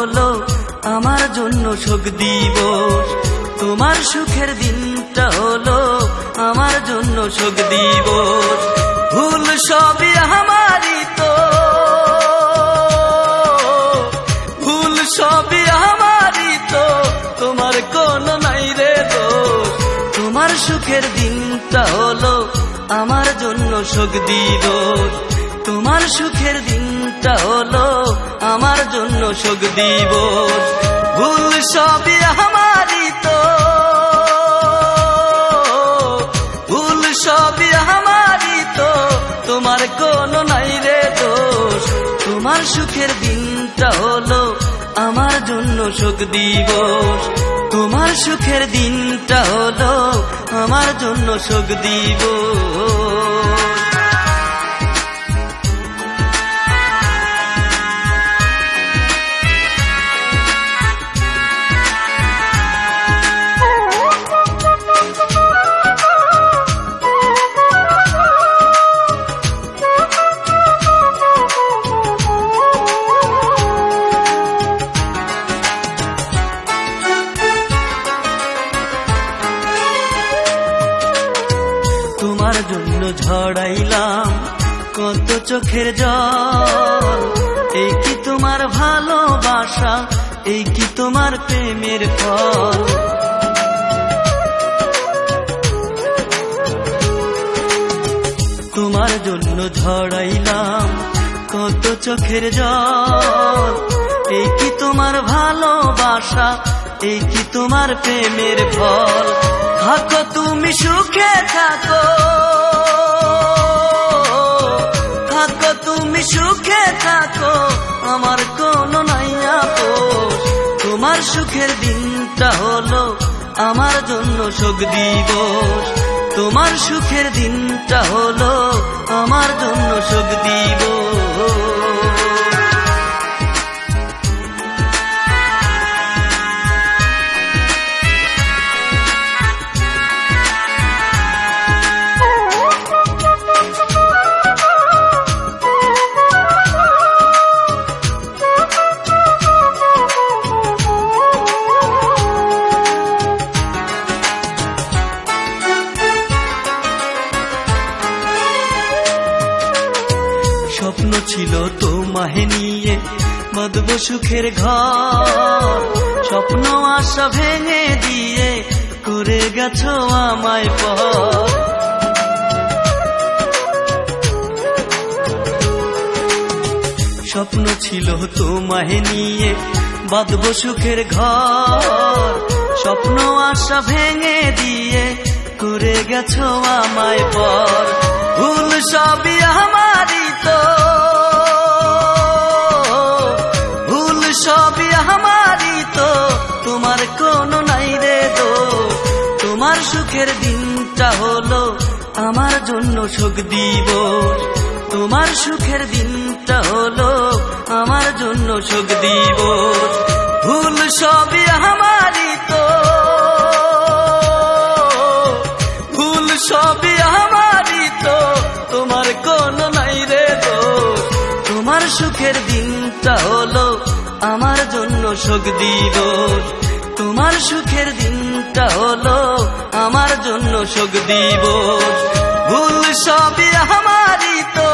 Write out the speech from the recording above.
হলো আমার জন্য শোক দিবস। তোমার সুখের দিনটা হলো আমার জন্য শোক দিবস। ভুল সবই আমারই তো, ভুল সবই আমারই তো, তোমার কোনো নাই রে দোষ। তোমার সুখের দিনটা হলো আমার জন্য শোক দিবস। তোমার সুখের দিনটা হলো আমার জন্য শোক দিবস। ভুল সবই আমারই তো, ভুল সবই আমারই তো, তোমার কোনো নাই রে দোষ। তোমার সুখের দিনটা হলো আমার জন্য শোক দিবস। তোমার সুখের দিনটা হলো আমার জন্য শোক দিবস। তোমার জন্য ঝড়াইলাম কত চোখের জল, এই কি তোমার ভালোবাসা, এই কি তোমার প্রেমের ফল। তোমার জন্য ঝড়াইলাম কত চোখের জল, এই কি তোমার ভালোবাসা, এই কি তোমার প্রেমের ফল। থাকো তুমি সুখে থাকো, থাকো তুমি সুখে থাকো, আমার কোনো নাই আপোষ। তোমার সুখের দিনটা হলো আমার জন্য শোক দিবস। তোমার সুখের দিনটা হলো আমার জন্য শোক দিবস। স্বপ্ন ছিল তোমায় নিয়ে বাঁধব সুখের ঘর, স্বপ্ন আশা ভেঙে দিয়ে করে গেছো আমায় পর। স্বপ্ন ছিল তোমায় নিয়ে বাঁধব সুখের ঘর, স্বপ্ন আশা ভেঙে দিয়ে করে গেছো আমায় পর। ভুল সবই আমারই তো, ভুল সবই আমারই তো, তোমার কোনো নাই রে দোষ। তোমার সুখের দিনটা হলো আমার জন্য শোক দিবস। তোমার সুখের দিনটা হলো আমার জন্য শোক দিবস। ভুল সবই আমারই তো, ভুল সবই আমারই তো, তোমার কোনো নাই রে দোষ। তোমার সুখের দিনটা হলো আমার জন্য শোক দিবস। তোমার সুখের দিনটা হলো আমার জন্য শোক দিবস। ভুল সবই আমারই তো,